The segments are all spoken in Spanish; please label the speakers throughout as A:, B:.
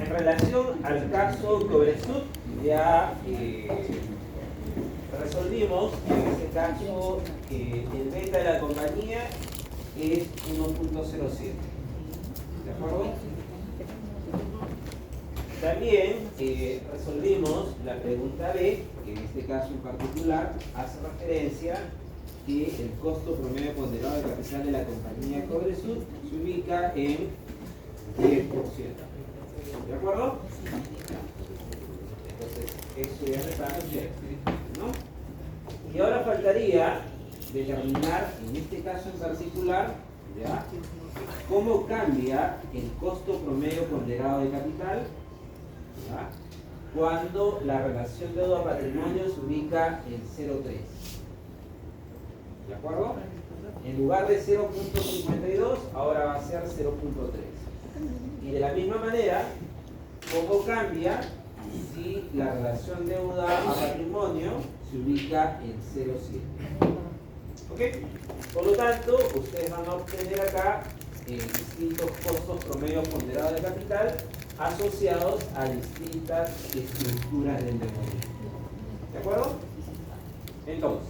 A: En relación al caso Cobresud, ya resolvimos en este caso que el beta de la compañía es 1.07. ¿De acuerdo? También resolvimos la pregunta B, que en este caso en particular hace referencia que el costo promedio ponderado de capital de la compañía Cobresud se ubica en 10%. ¿De acuerdo? Entonces, eso ya está bien, ¿no? Y ahora faltaría determinar, en este caso en particular, ¿ya?, cómo cambia el costo promedio ponderado de capital, ¿ya?, cuando la relación deuda-patrimonio se ubica en 0,3. ¿De acuerdo? En lugar de 0.52, ahora va a ser 0.3. Y de la misma manera, ¿cómo cambia si la relación deuda a patrimonio se ubica en 0,7? ¿Ok? Por lo tanto, ustedes van a obtener acá distintos costos promedios ponderados de capital asociados a distintas estructuras del endeudamiento. ¿De acuerdo? Entonces,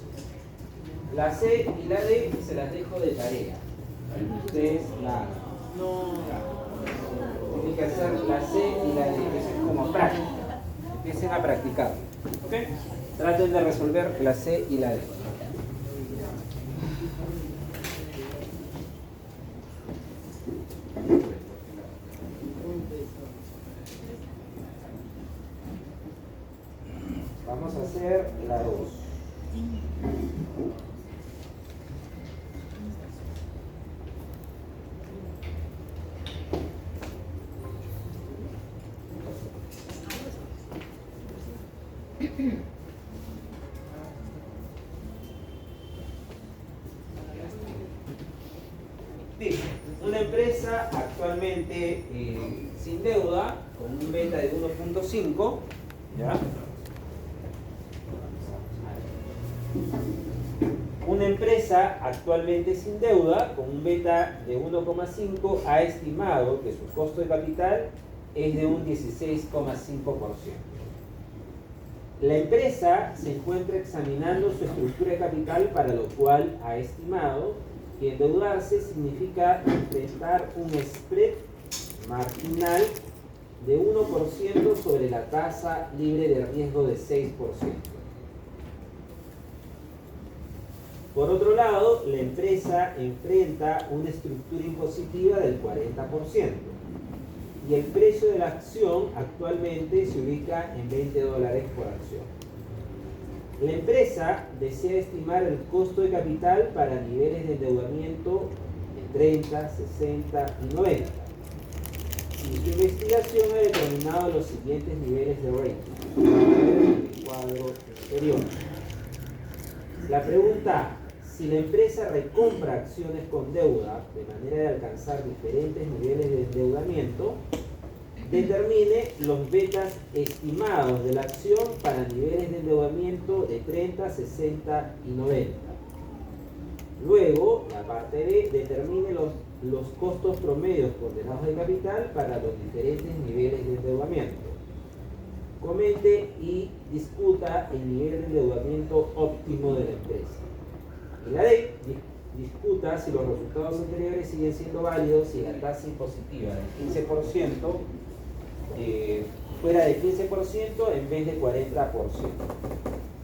A: la C y la D se las dejo de tarea para que ustedes la hagan. Tienen que hacer la C y la D, eso es como práctica. Empiecen a practicar. ¿Ok? Traten de resolver la C y la D. Vamos a hacer la 2. Dice, una empresa actualmente sin deuda, con un beta de 1.5, ¿ya? Una empresa actualmente sin deuda, con un beta de 1,5, ha estimado que su costo de capital es de un 16,5%. La empresa se encuentra examinando su estructura de capital, para lo cual ha estimado que endeudarse significa enfrentar un spread marginal de 1% sobre la tasa libre de riesgo de 6%. Por otro lado, la empresa enfrenta una estructura impositiva del 40% y el precio de la acción actualmente se ubica en $20 por acción. La empresa desea estimar el costo de capital para niveles de endeudamiento en 30, 60 y 90. Y su investigación ha determinado los siguientes niveles de rating en el cuadro inferior. La pregunta: si la empresa recompra acciones con deuda de manera de alcanzar diferentes niveles de endeudamiento, determine los betas estimados de la acción para niveles de endeudamiento de 30, 60 y 90. Luego, la parte B, determine los costos promedios ponderados de capital para los diferentes niveles de endeudamiento. Comente y discuta el nivel de endeudamiento óptimo de la empresa. Y la D, discuta si los resultados anteriores siguen siendo válidos y la tasa impositiva del 15% fuera de 15% en vez de 40%.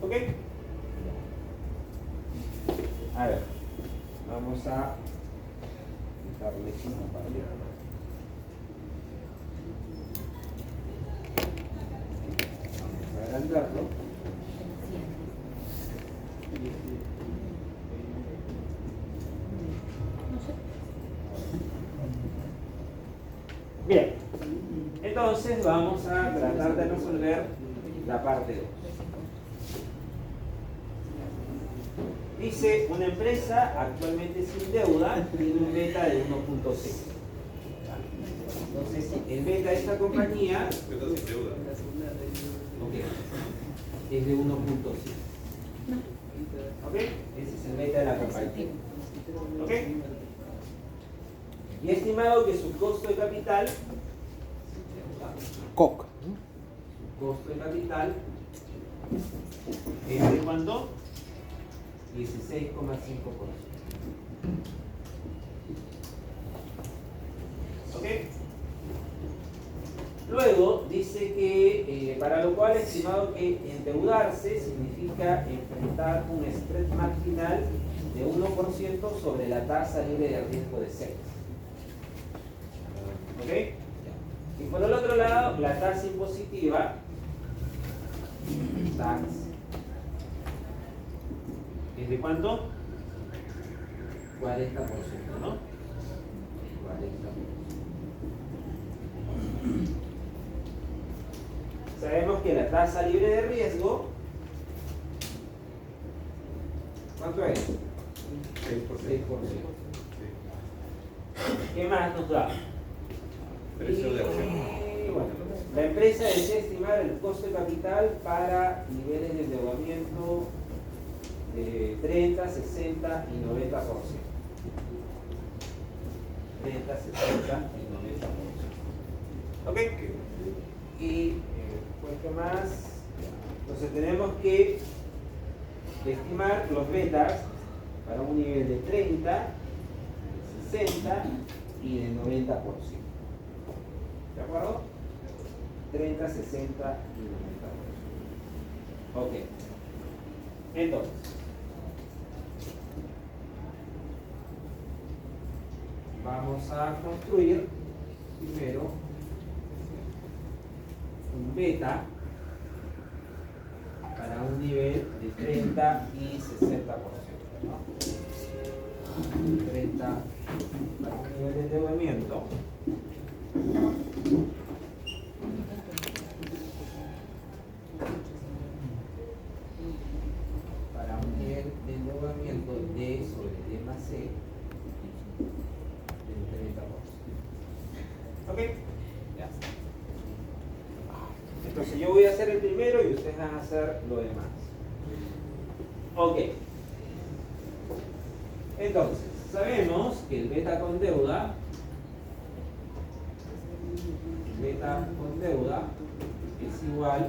A: ¿Ok? A ver, vamos a quitarle aquí una parte. Vamos a agrandarlo. Bien, entonces vamos a tratar de resolver la parte 2. Dice, una empresa actualmente sin deuda tiene un beta de 1.5. Entonces, el beta de esta compañía es de 1.5. ¿Ok? Ese es el beta de la compañía. ¿Ok? Y he estimado que su costo de capital
B: COC.
A: Costo de capital es de cuánto? 16,5%. ¿Ok? Luego dice que para lo cual estimado que endeudarse significa enfrentar un spread marginal de 1% sobre la tasa libre de riesgo de CETES. ¿Ok? Y por el otro lado, la tasa impositiva, tax, ¿es de cuánto? 40%, ¿no? 40%. Sabemos que la tasa libre de riesgo, ¿cuánto es? 6%. ¿Qué más nos da?
C: Precio de acción.
A: Bueno, la empresa desea estimar el costo de capital para niveles de endeudamiento de 30, 60 y 90%. 30, 60 y 90%. ¿Ok? Y pues, ¿qué más? Entonces tenemos que estimar los betas para un nivel de 30, 60 y de 90%. ¿De acuerdo? 30, 60 y 90%. Ok. Entonces, vamos a construir primero un beta para un nivel de 30 y 60%. ¿No? 30 para un nivel de endeudamiento. Para un nivel de endeudamiento D sobre D más C del 30%. ¿Ok? Ya está. Entonces yo voy a hacer el primero y ustedes van a hacer lo demás. Ok. Entonces, sabemos que el beta con deuda es igual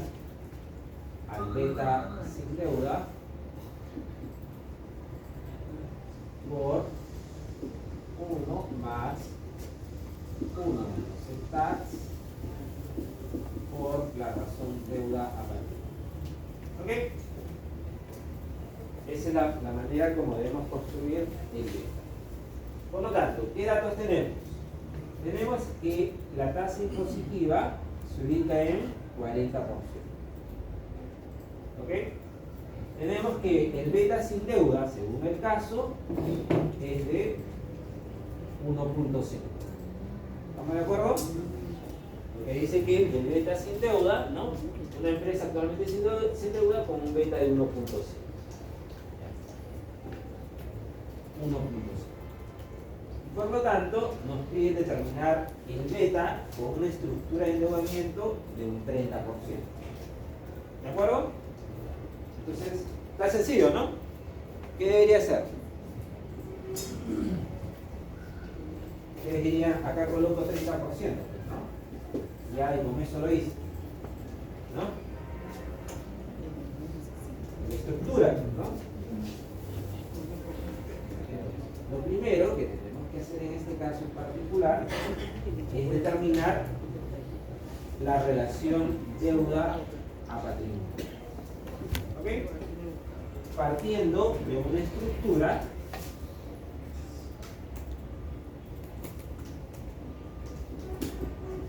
A: al beta sin deuda por 1 más 1 menos el tax por la razón deuda a patrimonio. ¿Ok? Esa es la manera como debemos construir el beta. Por lo tanto, ¿qué datos tenemos? Tenemos que la tasa impositiva se ubica en 40%. ¿Ok? Tenemos que el beta sin deuda, según el caso, es de 1.5. ¿Estamos de acuerdo? Porque dice que el beta sin deuda, ¿no? Una empresa actualmente sin deuda con un beta de 1.5. 1.5. Por lo tanto, nos pide determinar el beta con una estructura de endeudamiento de un 30%. ¿De acuerdo? Entonces, está sencillo, ¿no? ¿Qué debería ser? Ustedes dirían, acá coloco 30%, ¿no? Ya, y con eso lo hice, ¿no? La estructura, ¿no? Lo primero que tenemos que hacer en este caso en particular es determinar la relación deuda a patrimonio. ¿Ok? Partiendo de una estructura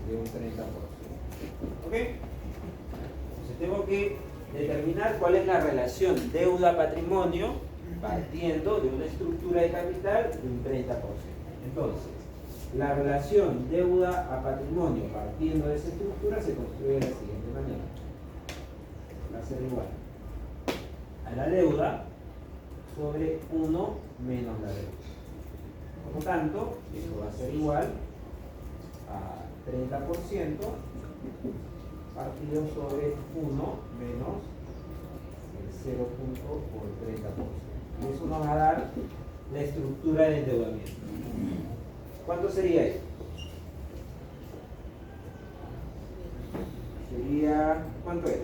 A: de un 30%. ¿Ok? Entonces tengo que determinar cuál es la relación deuda-patrimonio partiendo de una estructura de capital de un 30%. Entonces, la relación deuda a patrimonio partiendo de esa estructura se construye de la siguiente manera. Va a ser igual a la deuda sobre 1 menos la deuda. Por lo tanto, esto va a ser igual a 30% partido sobre 1 menos el 0 por 30%. Y eso nos va a dar la estructura del endeudamiento. ¿Cuánto sería esto? ¿cuánto es?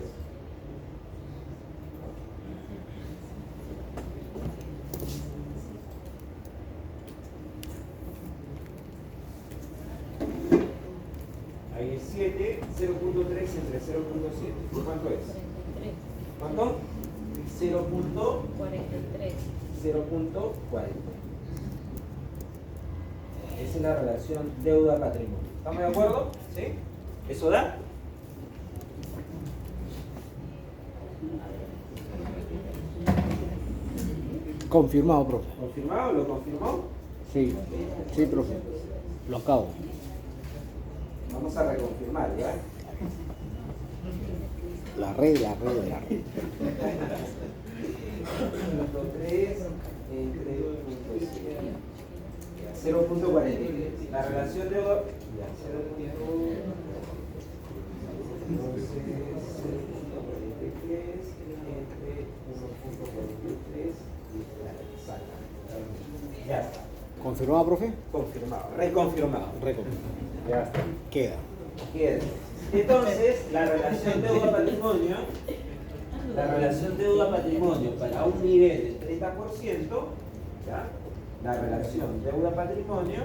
A: Ahí es 7, 0.3 entre 0.7. ¿Cuánto es?
B: 43.
A: ¿Cuánto? 0.43.
B: 43.
A: 0.40. Esa es la relación deuda-patrimonio. ¿Estamos de acuerdo? ¿Sí? ¿Eso da?
D: Confirmado, profe.
A: ¿Confirmado? ¿Lo confirmó?
D: Sí, sí, profe. Lo acabo.
A: Vamos a reconfirmar, ¿ya?
D: La red.
A: 0.3 entre 0.43. La relación deuda... Ya, 0.43 entre 1.43. Ya está.
D: ¿Confirmado, profe?
A: Confirmado. Reconfirmado. Ya está.
D: Queda.
A: Bien. Entonces, la relación deuda-patrimonio para un nivel del 30%, ¿ya? La relación deuda-patrimonio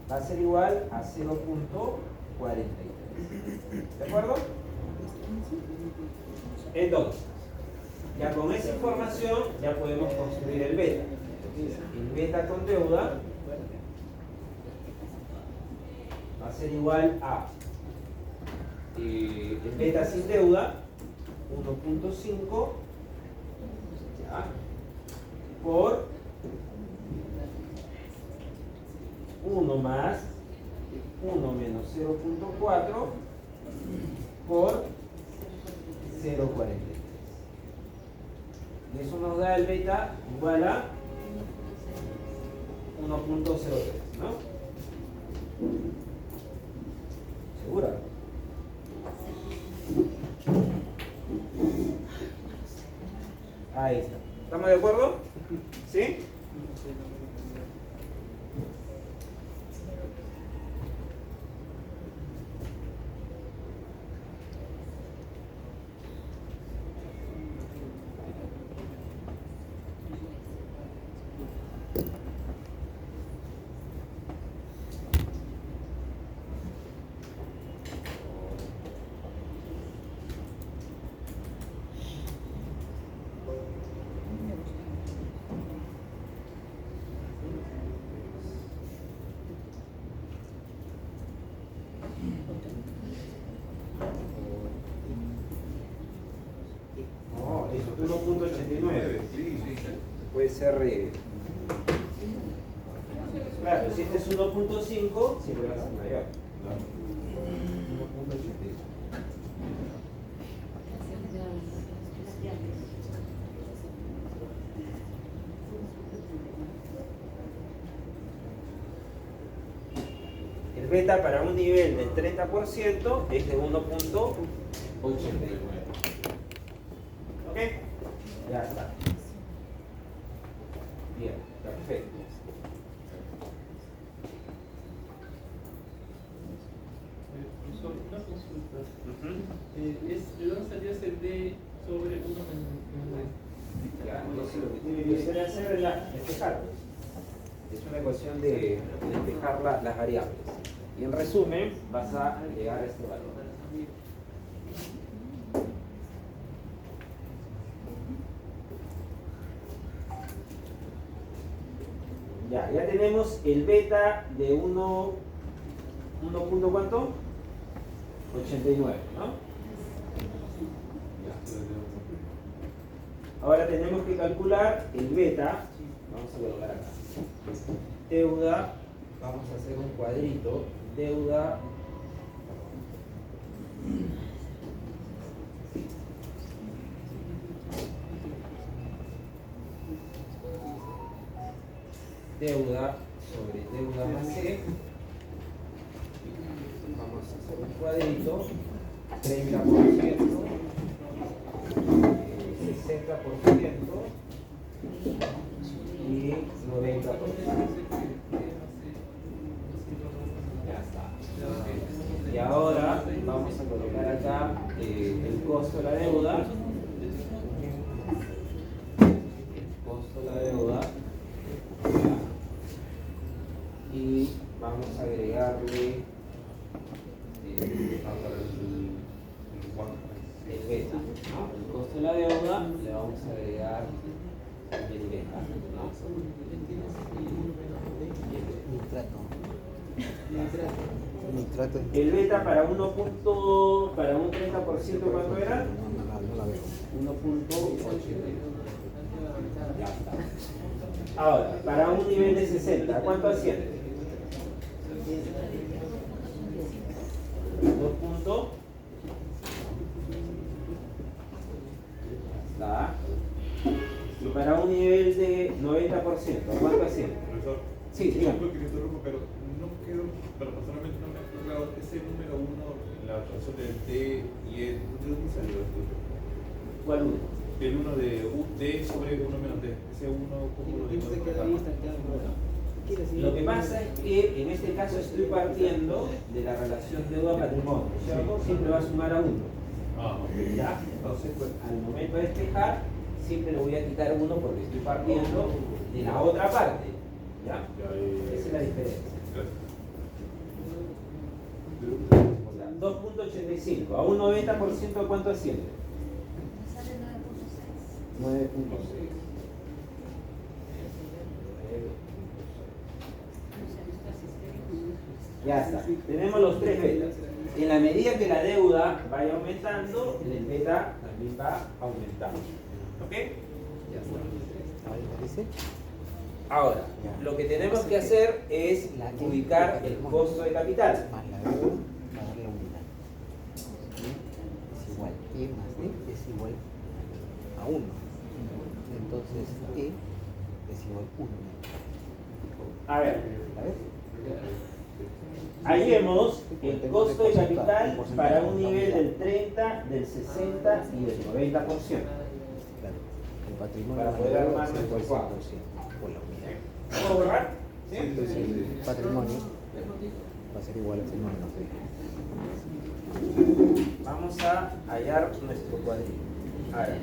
A: va a ser igual a 0.43. ¿De acuerdo? Entonces, ya con esa información ya podemos construir el beta. El beta con deuda va a ser igual a el beta sin deuda 1.5 ¿ya? Por 1 más 1 menos 0.4 por 0.43. Y eso nos da el beta igual a 1.03, ¿no? ¿Segura? Ahí está. ¿Estamos de acuerdo? ¿Sí? No, eso es 1.89. Puede ser... Claro, si este es 1.5, siempre va a ser mayor. 1.89. El beta para un nivel del 30% es de 1.89. ¿Ok? Ya está. Bien, perfecto.
E: Profesor, una consulta.
A: Ujú.
E: ¿De dónde salió ese D sobre 1 menos
A: Ya, entonces lo que tiene que hacer es despejar. Es una ecuación de despejar las variables. Y en resumen, vas a llegar a este valor. Ya tenemos el beta de 1 punto ¿cuánto? 89, ¿no? Ya. Ahora tenemos que calcular el beta. Vamos a colocar acá. Deuda, vamos a hacer un cuadrito. Deuda sobre deuda más C. Vamos a hacer un cuadrito. 30%, 60% y 90%. Ya está. Y ahora vamos a colocar acá el costo de la deuda. El costo de la deuda. Y vamos a agregarle el beta, ¿no? El costo de la deuda le vamos a agregar el beta, ¿no?
D: Nitrato.
A: El beta para para un 30%, ¿cuánto era?
D: No la veo.
A: 1.8. Ya está. Ahora, para un nivel de 60, ¿cuánto asciende? 2 puntos. Está. Y para un nivel de 90%, ¿cuánto asciende?
C: Profesor,
A: Sí, dígame.
C: disculpe que me interrumpa, pero no quedó, pero personalmente no me ha explicado ese número 1 en la razón del D y E. ¿De dónde salió esto?
A: ¿Cuál uno?
C: El 1 de D sobre 1 menos D. Ese 1, ¿cómo lo digo?
A: Lo que pasa es que en este caso estoy partiendo de la relación deuda-patrimonio, ¿cierto? Siempre va a sumar a 1.
C: Ah, ok.
A: ¿Ya? Entonces, pues, al momento de despejar, siempre le voy a quitar 1 porque estoy partiendo de la otra parte. ¿Ya? Esa es la diferencia.
C: Gracias.
A: O sea, 2.85. A un 90%, ¿cuánto asciende? 9.6. Ya está. Tenemos los tres betas. En la medida que la deuda vaya aumentando, el beta también va aumentando. ¿Ok? Ya está. Ahora, lo que tenemos que hacer es ubicar el costo de capital.
D: Más la deuda va a dar la unidad. Es igual. E más D es igual a 1. Entonces E es igual a 1.
A: A ver,
D: A ver.
A: hallemos el costo de capital para un nivel del 30, del 60 y del 90%.
D: Claro. El patrimonio
A: Para
D: más
A: poder
D: la deuda
A: armar
D: es igual
A: nuestro
D: a
A: cuadro.
D: 100% por la unidad.
A: ¿Puedo borrar? ¿Sí?
D: Entonces el patrimonio va a ser igual a 1 menos D.
A: Vamos a hallar nuestro cuadrito. Ahora.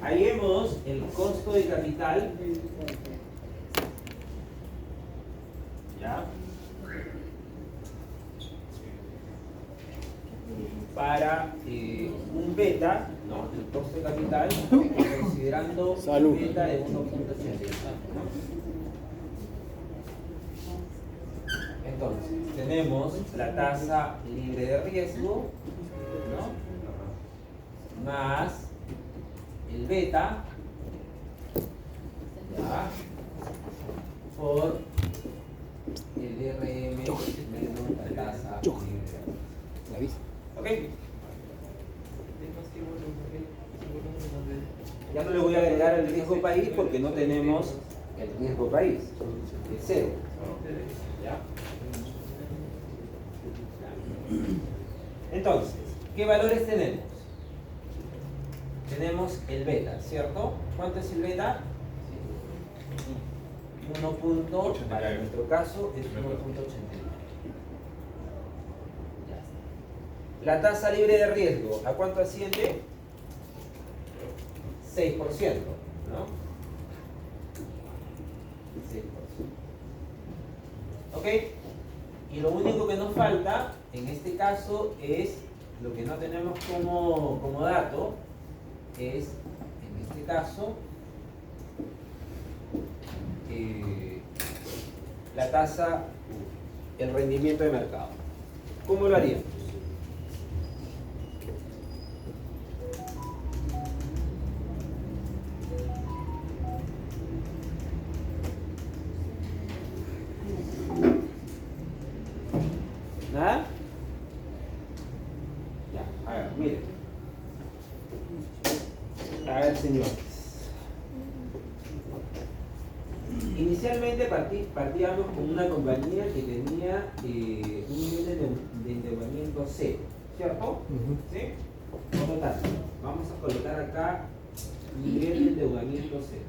A: Hallemos el costo de capital. ¿Ya? Para un beta, ¿no? El costo de capital, considerando
D: Salud.
A: un beta de 1.80. Entonces, tenemos la tasa libre de riesgo, ¿no? Más el beta, ¿ya? Por el RM menos la tasa libre.
D: ¿La viste?
A: ¿Ok? Ya no le voy a agregar el riesgo país porque no tenemos el riesgo país, es cero. ¿Ya? Entonces, ¿qué valores tenemos? Tenemos el beta, ¿cierto? ¿Cuánto es el beta? 1. Para nuestro caso es 1.89. La tasa libre de riesgo, ¿a cuánto asciende? 6%, ¿no? 6%. ¿Ok? Y lo único que nos falta, en este caso, es lo que no tenemos como dato, es, en este caso, la tasa, el rendimiento de mercado. ¿Cómo lo haríamos? ¿Nada? Miren. A ver, señores. Inicialmente partíamos con una compañía que tenía un nivel de endeudamiento cero, ¿cierto? ¿Sí? Por lo tanto, vamos a colocar acá nivel de endeudamiento cero.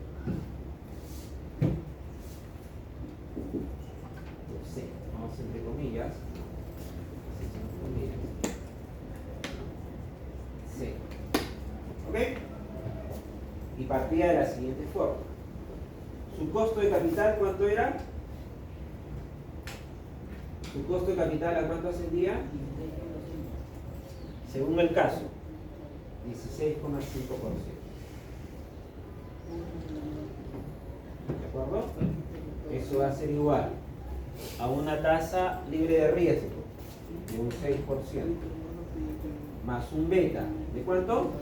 A: Sí, vamos entre comillas. Sí. ¿Ok? Y partía de la siguiente forma. ¿Su costo de capital cuánto era? ¿Su costo de capital a cuánto ascendía? Según el caso, 16,5%. ¿De acuerdo? Eso va a ser igual a una tasa libre de riesgo de un 6%, más un beta, ¿de cuánto?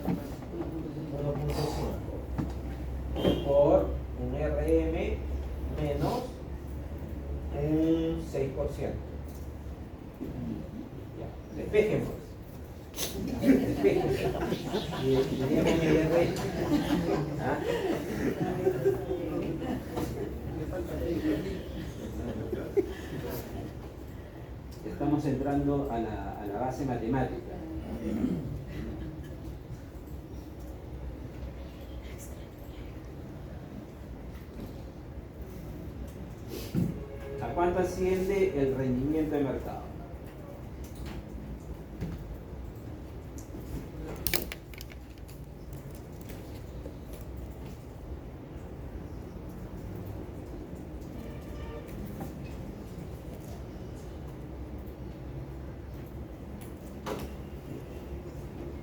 A: 1.5 por un RM menos un 6%. Ya, despejen pues. Despejen. Y diríamos IR. ¿Ah? Estamos entrando a la base matemática. ¿A cuánto asciende el rendimiento de mercado?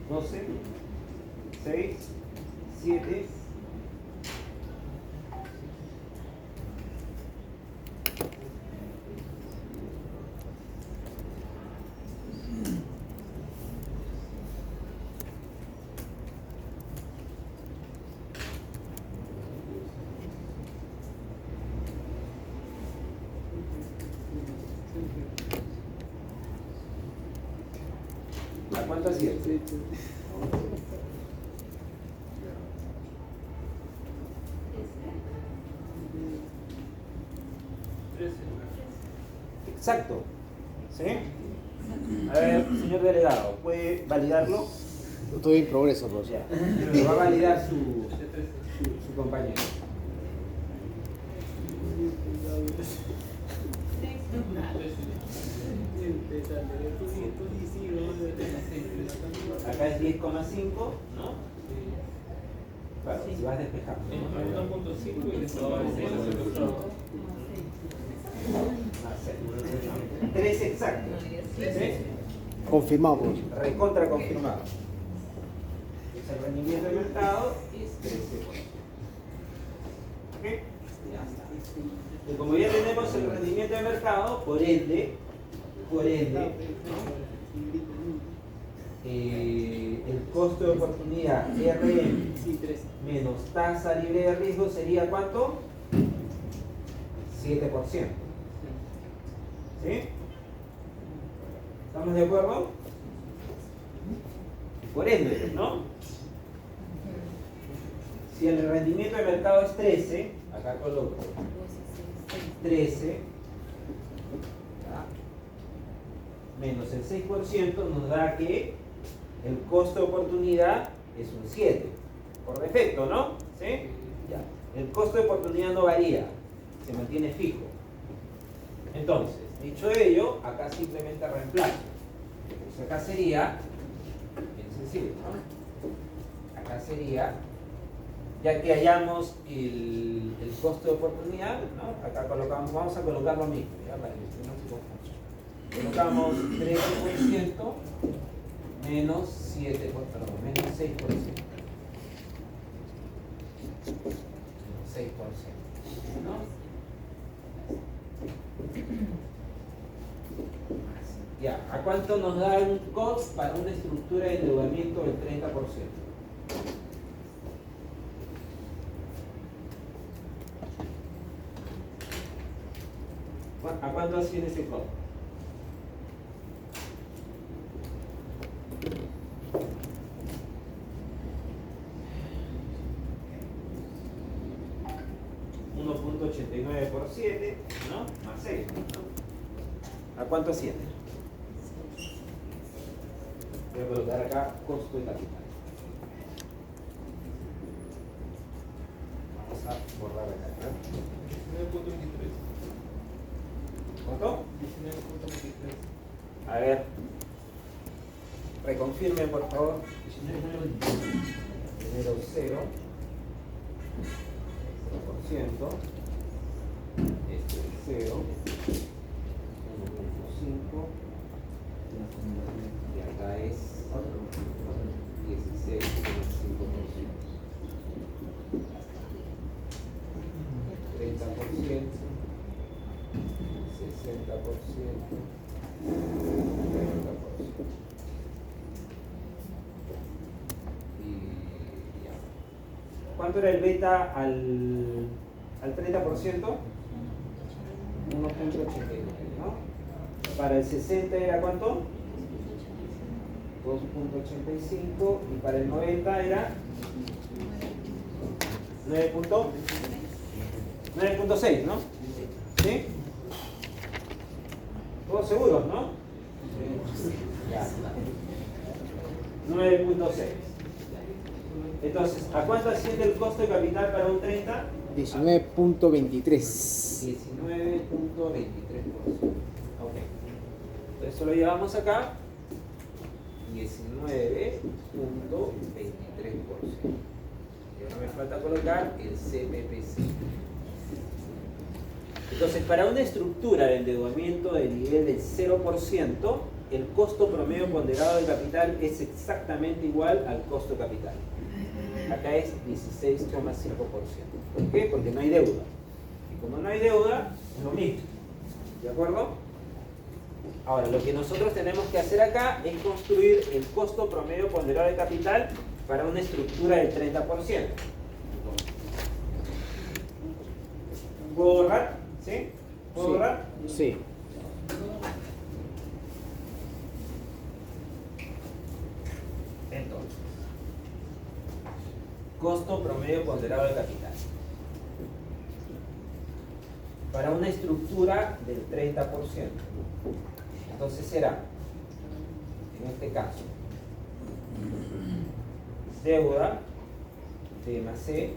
A: ¿12? ¿6? ¿7? ¿A cuánto asciende? Exacto. ¿Sí? A ver, señor delegado, ¿puede validarlo?
D: Estoy en progreso, profesor.
A: Ya. Lo va a validar su compañero. Acá es 10,5, ¿no? Claro, si vas despejando.
E: 1.5 y después va a ser
A: 3 exactos. ¿Sí?
D: Confirmado, profesor.
A: Recontra confirmado. Es el rendimiento de mercado, es 13%. ¿Ok? Ya está. Y como ya tenemos el rendimiento de mercado, por ende, el costo de oportunidad RM menos tasa libre de riesgo sería ¿cuánto? 7%. ¿Sí? ¿Estamos de acuerdo? Por ende, ¿no? Si el rendimiento de mercado es 13, acá coloco 13, ¿ya? Menos el 6% nos da que el costo de oportunidad es un 7, por defecto, ¿no? ¿Sí? Ya. El costo de oportunidad no varía, se mantiene fijo. Entonces, dicho ello, acá simplemente reemplazo. Pues acá sería, bien sencillo, ¿no? Acá sería, ya que hallamos el costo de oportunidad, ¿no? Acá colocamos, vamos a colocar lo mismo, ¿ya? Para que no se confunda. Colocamos 13% menos 7, perdón, menos 6%. Menos 6%. ¿No? Ya, ¿a cuánto nos da un cost para una estructura de endeudamiento del 30%? ¿A cuánto asciende ese cost? 49 por 7, ¿no? Más 6, ¿no? ¿A cuánto asciende? Voy a colocar acá costo de capital. Vamos a borrar acá, ¿no?
E: 19.23.
A: ¿Cuánto?
E: 19.23.
A: A ver. Reconfirmen, por favor. Primero 0. 0%. Este es 0. 1.5. Y acá es 16.5%. 30%. 60%. 30%. Y ya. ¿Cuánto era el beta al 30%? 1.89, ¿no? Para el 60 era ¿cuánto? 2.85 y para el 90 era 9.6, ¿no? ¿Sí? ¿Todos seguros, no? Ya. 9.6. Entonces, ¿a cuánto asciende el costo de capital para un 30?
D: 19.23.
A: 19.23%. Ok. Eso lo llevamos acá. 19.23%. Y ahora me falta colocar el CPPC. Entonces, para una estructura de endeudamiento de nivel del 0%, el costo promedio ponderado de capital es exactamente igual al costo capital. Acá es 16,5%. ¿Por qué? Porque no hay deuda. Y como no hay deuda, es lo mismo. ¿De acuerdo? Ahora, lo que nosotros tenemos que hacer acá es construir el costo promedio ponderado de capital para una estructura del 30%. ¿Puedo borrar? ¿Sí? ¿Puedo borrar?
D: Sí.
A: Entonces, costo promedio ponderado de capital. Para una estructura del 30%. Entonces será, en este caso, deuda D más C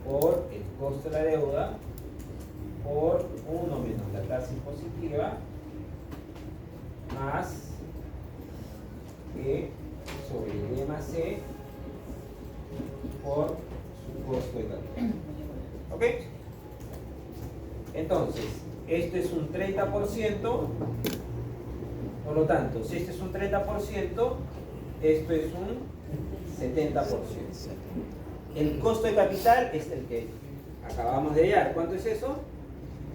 A: por el costo de la deuda por 1 menos la tasa impositiva más E sobre D más C por su costo de capital. ¿Ok? Entonces, esto es un 30%, por lo tanto, si este es un 30%, esto es un 70%. El costo de capital es el que acabamos de hallar. ¿Cuánto es eso?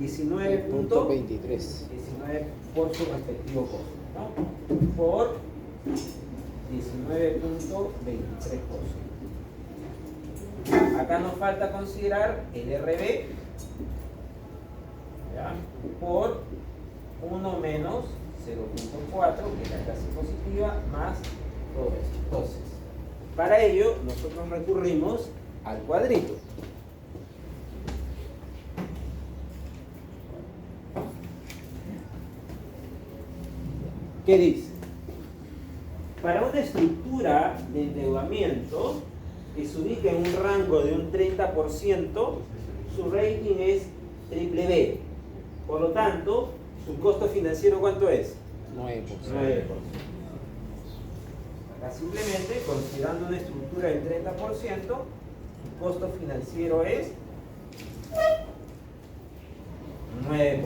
A: 19.23. 19 por su respectivo costo, ¿no? Por 19.23%. Acá nos falta considerar el RB, ¿ya? Por 1 menos 0.4, que es la tasa impositiva, más todo esto. Entonces, para ello, nosotros recurrimos al cuadrito. ¿Qué dice? Para una estructura de endeudamiento que se ubica en un rango de un 30%, su rating es BBB. Por lo tanto, su costo financiero, ¿cuánto es?
D: 9%.
A: 9%. Acá simplemente, considerando una estructura del 30%, su costo financiero es 9%.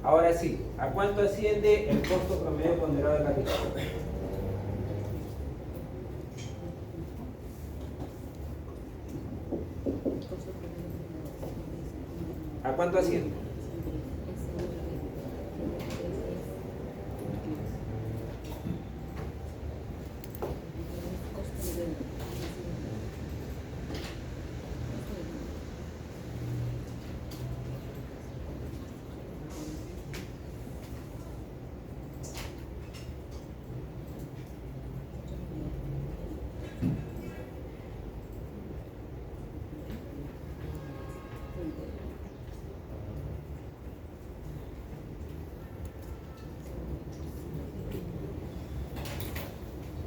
A: Ahora sí, ¿a cuánto asciende el costo promedio ponderado de capital? ¿A cuánto asciende?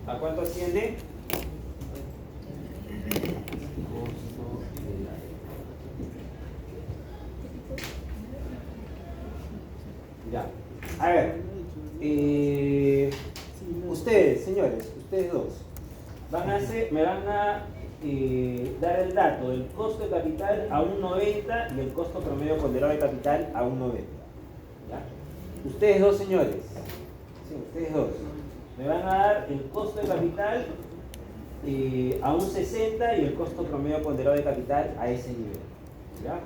A: ¿A cuánto asciende? Ya. A ver. Ustedes, señores, ustedes dos, me van a dar el dato del costo de capital a 1.90 y el costo promedio ponderado de capital a 1.90. ¿Ya? Ustedes dos, señores, sí, ustedes dos, me van a dar el costo de capital a 1.60 y el costo promedio ponderado de capital a ese nivel. ¿Ya?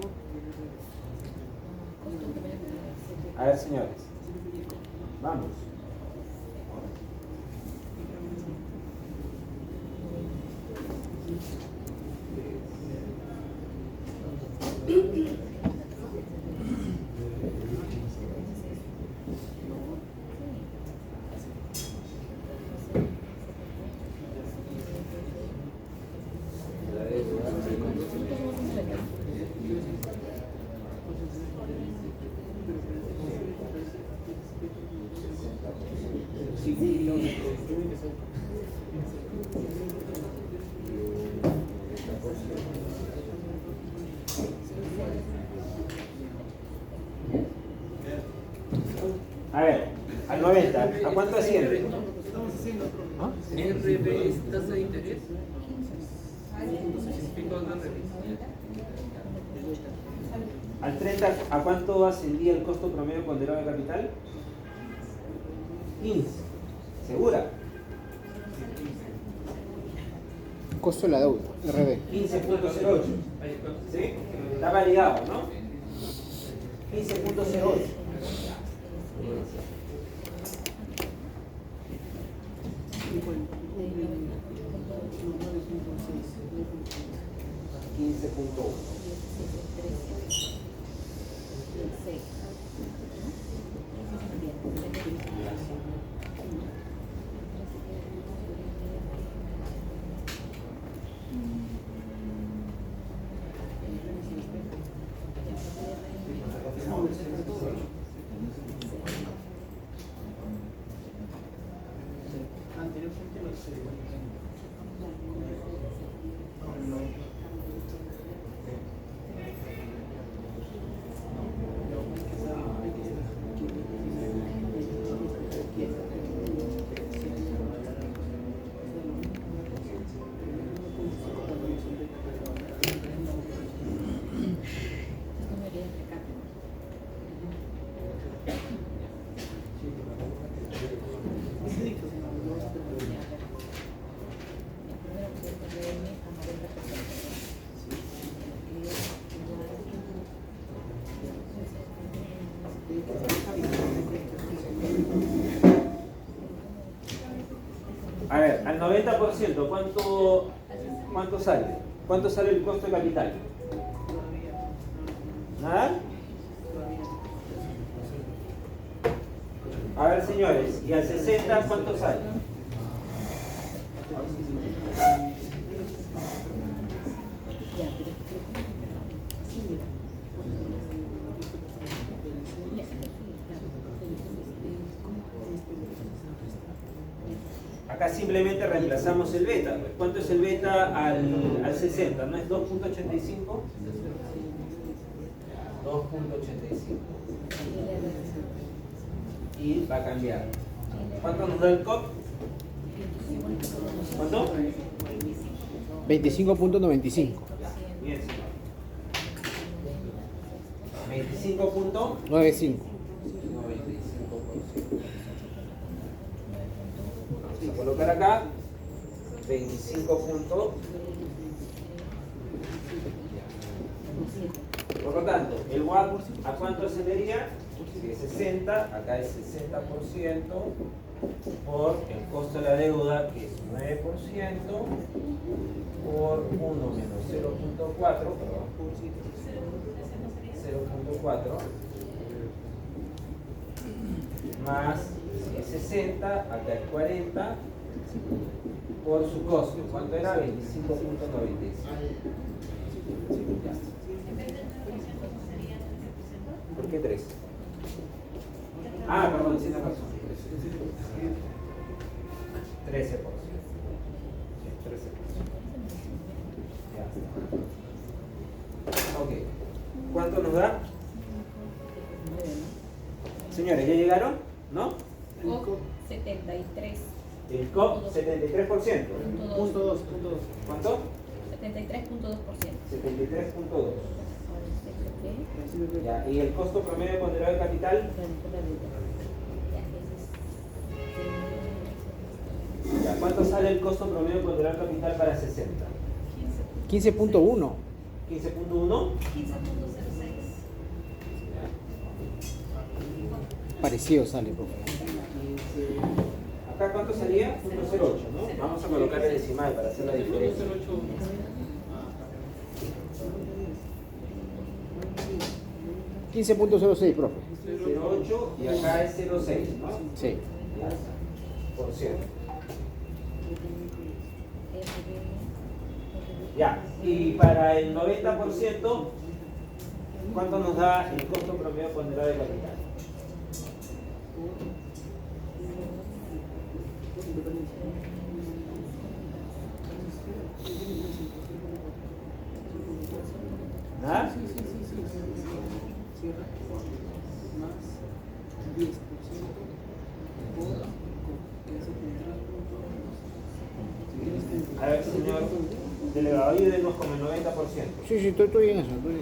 A: A ver, señores, vamos. A ver, al 90, ¿a cuánto asciende?
E: RB es tasa de interés.
A: Al 30, ¿a cuánto ascendía el costo promedio ponderado de capital? 15. ¿Segura?
D: Costo de la deuda, RD.
A: 15.08. ¿Sí? Está validado, ¿no? 15.08. 15.1. A ver, al 90%, ¿cuánto sale? ¿Cuánto sale el costo de capital? ¿Nada? A ver, señores, ¿y al 60 cuánto sale? Acá simplemente reemplazamos el beta. ¿Cuánto es el beta al 60? ¿No es 2.85? 2.85. Y va a cambiar. ¿Cuánto nos da el COP? ¿Cuánto?
D: 25.95.
A: Bien, señor. 25.95%.
D: 95.
A: Vamos a colocar acá 25 puntos. Por lo tanto, el WAP, ¿a cuánto ascendería? Si es 60, acá es 60% por el costo de la deuda, que es 9%, por 1 menos 0.4, perdón, 0.4, más, si es 60, acá es 40, por su costo. ¿Cuánto era? 25.96. ¿Por qué 3? Ah, perdón, sí, 13%. Ok. ¿Cuánto nos da? Señores, ¿ya llegaron? ¿No?
B: COP 73.
A: El COP 73%.
D: Punto 2.
A: ¿Cuánto?
B: 73.2%.
A: 73.2. Ya, ¿y el costo promedio ponderado de capital? Ya, ¿cuánto sale el costo promedio ponderado de capital para 60?
D: 15.1.
A: 15.1.
B: 15.06.
D: Parecido sale, profe.
A: ¿Acá cuánto salía? 0.08, ¿no? Vamos a colocar el decimal para hacer la diferencia.
D: 15.06, profe.
A: 0.8 y acá es 0.6, ¿no?
D: Sí.
A: Ya, por ciento. Ya, y para el 90%, ¿cuánto nos da el costo promedio ponderado de capital? ¿Nada? A ver, señor delegado, ayúdenos con el 90%.
D: Sí, estoy en eso, Bueno.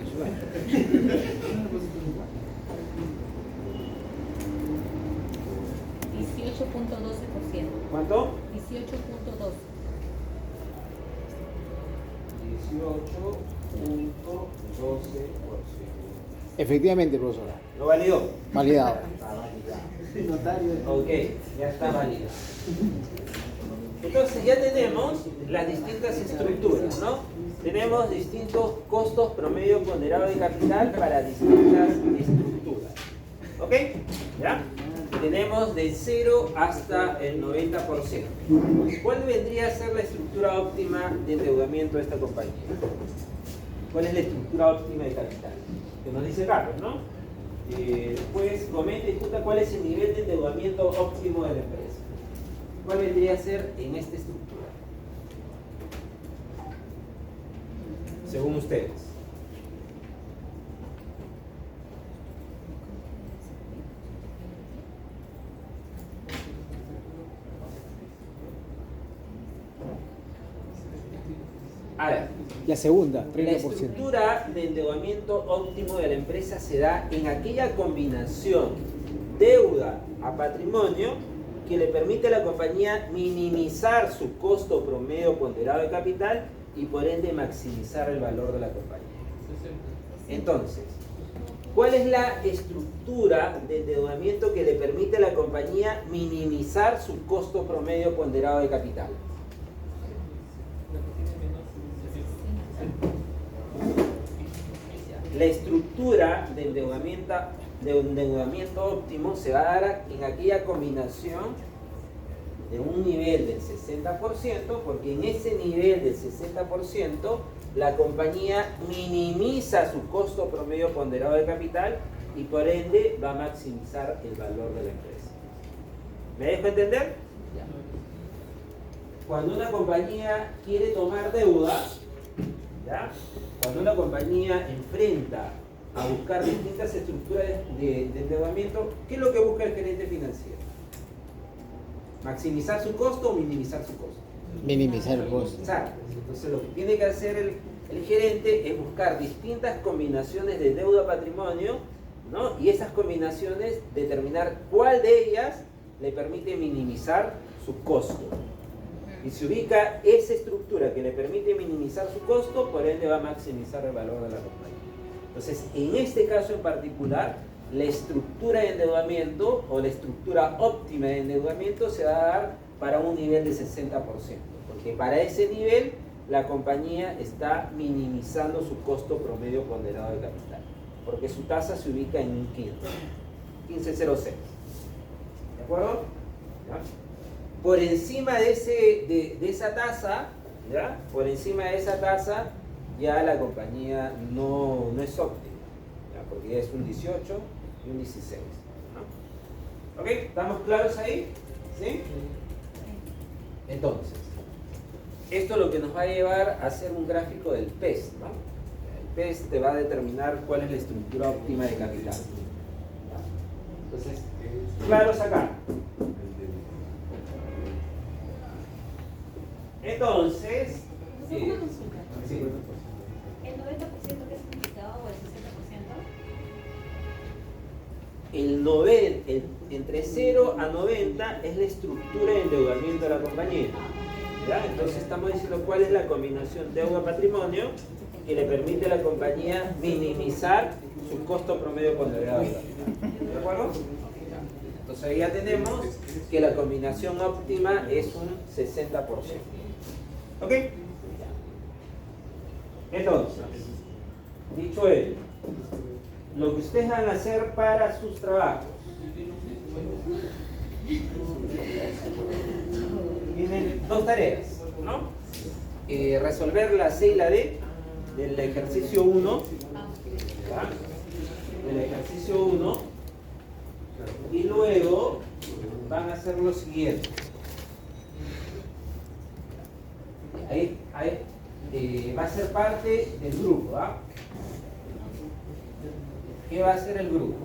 B: 18.12%.
A: ¿Cuánto?
B: 18.12.
A: 18.12%.
D: Efectivamente, profesora.
A: ¿Lo validó?
D: Validado.
A: Está validado. Ok, ya está validado. Entonces ya tenemos las distintas estructuras, ¿no? Tenemos distintos costos promedio ponderado de capital para distintas estructuras. ¿Ok? ¿Ya? Tenemos de 0 hasta el 90%. ¿Cuál vendría a ser la estructura óptima de endeudamiento de esta compañía? ¿Cuál es la estructura óptima de capital? Que nos dice Carlos, ¿no? Después comenta y discuta cuál es el nivel de endeudamiento óptimo de la empresa. ¿Cuál vendría a ser en esta estructura? Según ustedes. A ver,
D: La segunda,
A: la
D: 30%.
A: estructura de endeudamiento óptimo de la empresa se da en aquella combinación deuda a patrimonio que le permite a la compañía minimizar su costo promedio ponderado de capital y por ende maximizar el valor de la compañía. Entonces, ¿cuál es la estructura de endeudamiento que le permite a la compañía minimizar su costo promedio ponderado de capital? La estructura de endeudamiento óptimo se va a dar en aquella combinación de un nivel del 60%, porque en ese nivel del 60% la compañía minimiza su costo promedio ponderado de capital y por ende va a maximizar el valor de la empresa. ¿Me dejo entender? Ya. Cuando una compañía quiere tomar deuda, ¿ya? Cuando una compañía enfrenta a buscar distintas estructuras de endeudamiento, ¿qué es lo que busca el gerente financiero? ¿Maximizar su costo o minimizar su costo?
D: Minimizar el costo.
A: Exacto. Entonces lo que tiene que hacer el gerente es buscar distintas combinaciones de deuda patrimonio, ¿no? Y esas combinaciones determinar cuál de ellas le permite minimizar su costo. Y se ubica esa estructura que le permite minimizar su costo, por ende va a maximizar el valor de la compañía. Entonces, en este caso en particular, la estructura de endeudamiento o la estructura óptima de endeudamiento se va a dar para un nivel de 60%, porque para ese nivel la compañía está minimizando su costo promedio ponderado de capital, porque su tasa se ubica en un 15.06. ¿De acuerdo? ¿Ya? Por encima de esa tasa, ¿ya? Por encima de esa tasa, ya la compañía no es óptima, ¿ya? Porque ya es un 18 y un 16. ¿No? ¿Ok? ¿Estamos claros ahí? ¿Sí? Entonces, esto lo que nos va a llevar a hacer un gráfico del PES, ¿no? El PES te va a determinar cuál es la estructura óptima de capital. Entonces, claros acá. Entonces,
B: Una consulta.
A: sí.
B: ¿El 90% que es complicado o el 60%?
A: Entre 0 a 90 es la estructura de endeudamiento de la compañía. ¿Ya? Entonces estamos diciendo cuál es la combinación deuda-patrimonio que le permite a la compañía minimizar su costo promedio ponderado. ¿De acuerdo? Entonces ahí ya tenemos que la combinación óptima es un 60%. ¿Ok? Entonces, dicho ello, lo que ustedes van a hacer para sus trabajos. Tienen dos tareas, ¿no? Resolver la C y la D del ejercicio 1, del ejercicio 1, y luego van a hacer lo siguiente. Ahí, va a ser parte del grupo, ¿ah? ¿Qué va a hacer el grupo?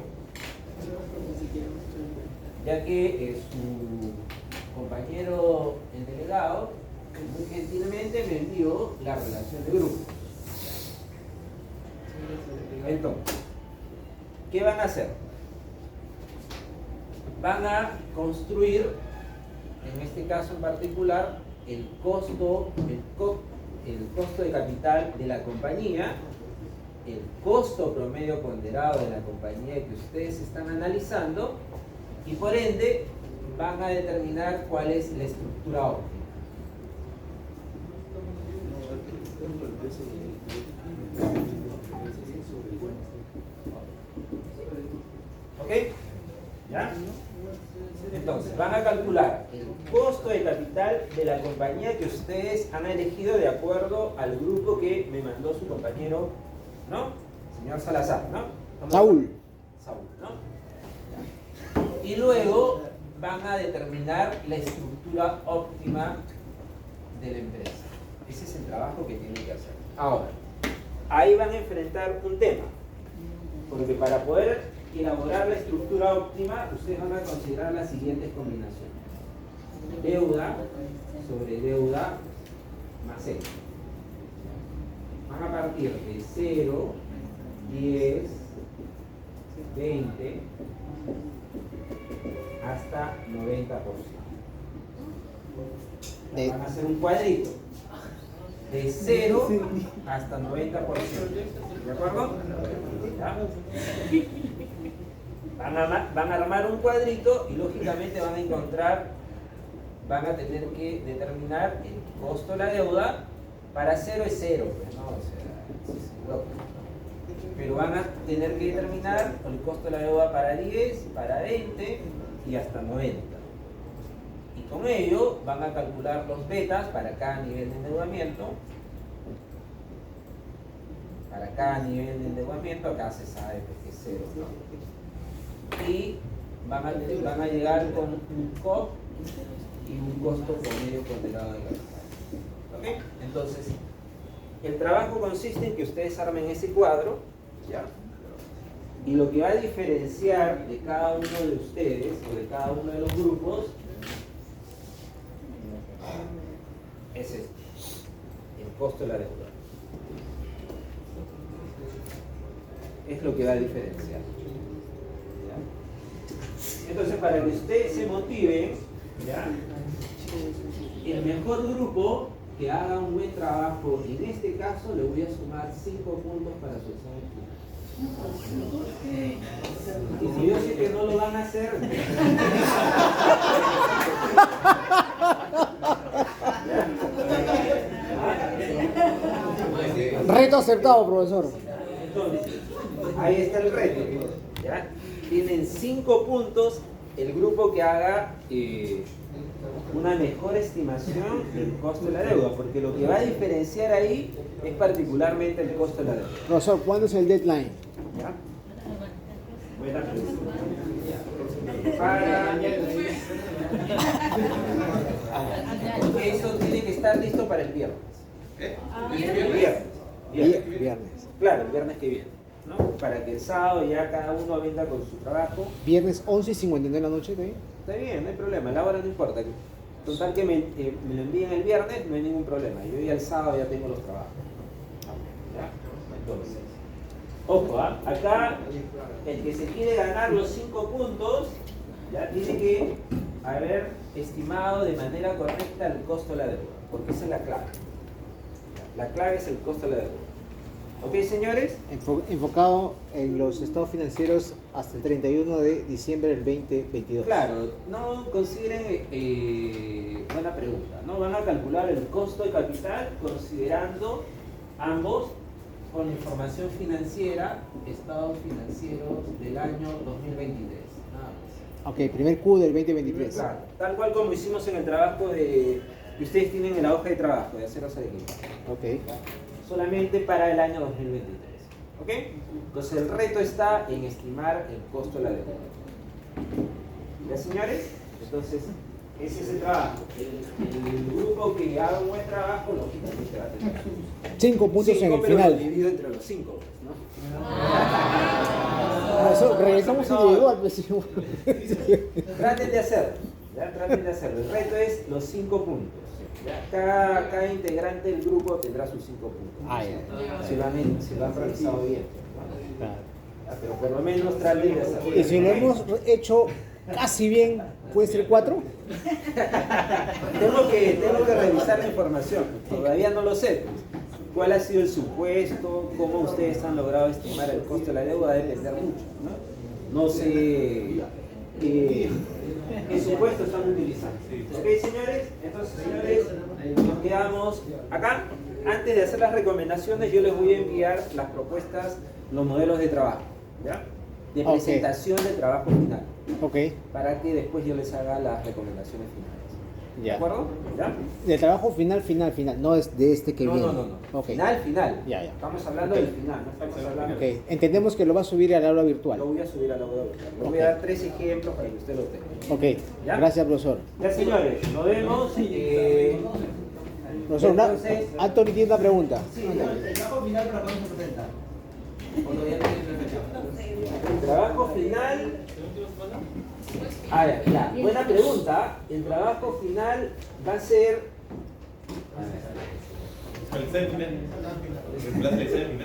A: Ya que su compañero, el delegado, muy gentilmente me envió la relación de grupo. Entonces, ¿qué van a hacer? Van a construir, en este caso en particular, el costo de capital de la compañía, el costo promedio ponderado de la compañía que ustedes están analizando, y por ende van a determinar cuál es la estructura óptima. ¿Ok? ¿Ya? Entonces, van a calcular el costo de capital de la compañía que ustedes han elegido de acuerdo al grupo que me mandó su compañero, ¿no? Señor Salazar, ¿no?
D: Saúl.
A: Saúl, ¿no? Y luego van a determinar la estructura óptima de la empresa. Ese es el trabajo que tienen que hacer. Ahora, ahí van a enfrentar un tema, porque para poder elaborar la estructura óptima, ustedes van a considerar las siguientes combinaciones: deuda sobre deuda más X. Van a partir de 0, 10, 20 hasta 90%. Van a hacer un cuadrito de 0 hasta 90%. ¿De acuerdo? ¿Ya? Van a armar un cuadrito y lógicamente van a tener que determinar el costo de la deuda. Para 0 es 0, pues, ¿no? O sea, es lógico. Pero van a tener que determinar el costo de la deuda para 10, para 20 y hasta 90. Y con ello van a calcular los betas para cada nivel de endeudamiento. Para cada nivel de endeudamiento, acá se sabe que es 0, ¿no? Y van a llegar con un COP y un costo promedio ponderado de capital. ¿Ok? Entonces, el trabajo consiste en que ustedes armen ese cuadro, ¿ya? Y lo que va a diferenciar de cada uno de ustedes o de cada uno de los grupos es esto: el costo de la deuda. Es lo que va a diferenciar. ¿Ya? Entonces, para que ustedes se motiven, ¿ya? El mejor grupo que haga un buen trabajo, en este caso le voy a sumar 5 puntos para su examen final. Y si yo sé que no lo van a hacer,
D: Reto aceptado, profesor.
A: entonces, ahí está el reto, ¿ya? Tienen 5 puntos el grupo que haga una mejor estimación del costo de la deuda, porque lo que va a diferenciar ahí es particularmente el costo de la deuda.
D: Profesor, ¿cuándo es el deadline?
A: ¿Ya? Buena pregunta. Para Eso tiene que estar listo para el viernes.
C: ¿Eh?
A: El viernes.
D: Viernes.
A: Claro, el viernes que viene, ¿no? Para que el sábado ya cada uno venga con su trabajo.
D: Viernes 11:59 de la noche, ¿está bien?
A: Está bien, no hay problema, la hora no importa. Total que me lo envíen el viernes, no hay ningún problema. Yo ya el sábado ya tengo los trabajos. ¿Ya? Entonces, ojo, acá el que se quiere ganar los 5 puntos, ya tiene que haber estimado de manera correcta el costo de la deuda, porque esa es la clave. La clave es el costo de la deuda. ¿Ok, señores?
D: Enfocado en los estados financieros hasta el 31 de diciembre del 2022.
A: Claro, no consideren, buena pregunta, ¿no? Van a calcular el costo de capital considerando ambos con la información financiera, estados financieros del año 2023. Nada más.
D: Ok, primer Q del 2023.
A: Claro, tal cual como hicimos en el trabajo que ustedes tienen en la hoja de trabajo de Aceros Arequipa.
D: Ok.
A: Solamente para el año 2023. ¿Ok? Entonces el reto está en estimar el costo de la deuda. ¿Ya, señores? Entonces, ese es el trabajo. El grupo que haga un buen trabajo, lógicamente va a tener
D: 5 puntos en
A: cinco,
D: el
A: pero lo
D: final.
A: divido entre los 5,
D: Eso, regresamos
A: No.
D: individual. Pues, sí.
A: Traten de hacerlo. ¿Ya? Traten de hacerlo. El reto es los 5 puntos. ¿Ya? Cada integrante del grupo tendrá sus 5 puntos.
D: Ah, ya.
A: Si lo han realizado bien. ¿no?
D: Claro.
A: Ya, pero por lo menos traten de hacerlo.
D: Y si lo hemos hecho casi bien, ¿puede ser 4?
A: Tengo que revisar la información. Todavía no lo sé. Pues. ¿Cuál ha sido el supuesto? ¿Cómo ustedes han logrado estimar el costo de la deuda? Va a depender mucho. No sé qué supuesto están utilizando. ¿Ok, señores? Entonces, señores, nos quedamos acá. Antes de hacer las recomendaciones, yo les voy a enviar las propuestas, los modelos de trabajo. ¿Ya? De
D: Ok.
A: presentación de trabajo final.
D: Ok.
A: Para que después yo les haga las recomendaciones finales. ¿De
D: Ya.
A: acuerdo? ¿Ya?
D: De trabajo final, no es de este que
A: No,
D: viene.
A: no, no.
D: Ok.
A: Final.
D: Ya.
A: Estamos hablando del final, no estamos hablando
D: Ok. Entendemos que lo va a subir al aula
A: Lo
D: virtual.
A: voy a subir a la web. Le voy
D: Ok.
A: a dar 3 ejemplos para que usted lo tenga.
D: Ok.
A: ¿Ya?
D: Gracias, profesor.
A: Ya, señores, nos vemos.
D: Profesor,
A: Entonces-
D: Anthony tiene una pregunta.
A: Sí,
F: ¿El trabajo final para cuándo se presenta? ¿O todavía no tiene fecha?
A: el trabajo final. Ya. Buena pregunta. El trabajo final va a ser.
C: El examen. El plan de examen.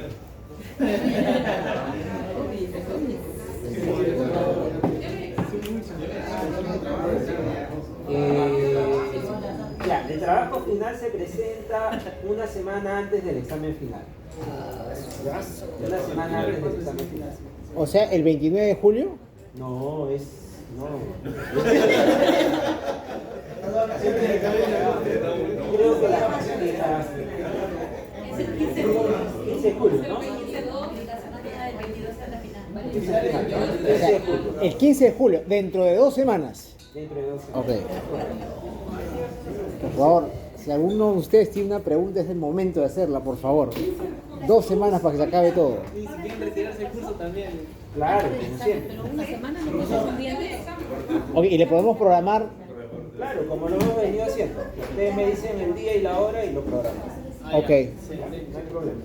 A: Ya, el trabajo final se presenta una semana antes del examen final. ¿Ya? Una semana antes del examen final.
D: O sea, el 29 de julio.
A: No, es. No. Creo que
B: Es el 15 de julio.
A: 15 de julio, ¿no?
B: 15 de julio, y la semana del 22 a la final.
A: 15 de julio.
D: El 15 de julio, dentro de 2 semanas.
A: Dentro de 2
D: Ok.
A: semanas.
D: Por favor, si alguno de ustedes tiene una pregunta, es el momento de hacerla, por favor. 2 semanas para que se acabe todo.
E: Y si quieren retirarse el curso también.
A: Claro, como siempre.
B: Pero una semana no puedo un día antes.
D: Ok, y le podemos programar.
A: Claro, como lo hemos venido haciendo. Ustedes me dicen el día y la hora y lo programamos.
D: Ok.
A: No hay problema.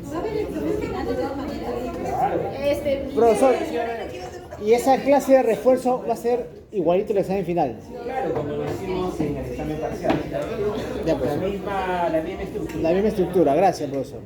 B: ¿Saben el examen final de todas maneras?
A: Claro.
D: Profesor, y esa clase de refuerzo va a ser igualito el examen final.
A: Claro, como lo hicimos en el examen parcial.
D: Ya, pues.
A: La misma estructura.
D: La misma estructura. Gracias, profesor.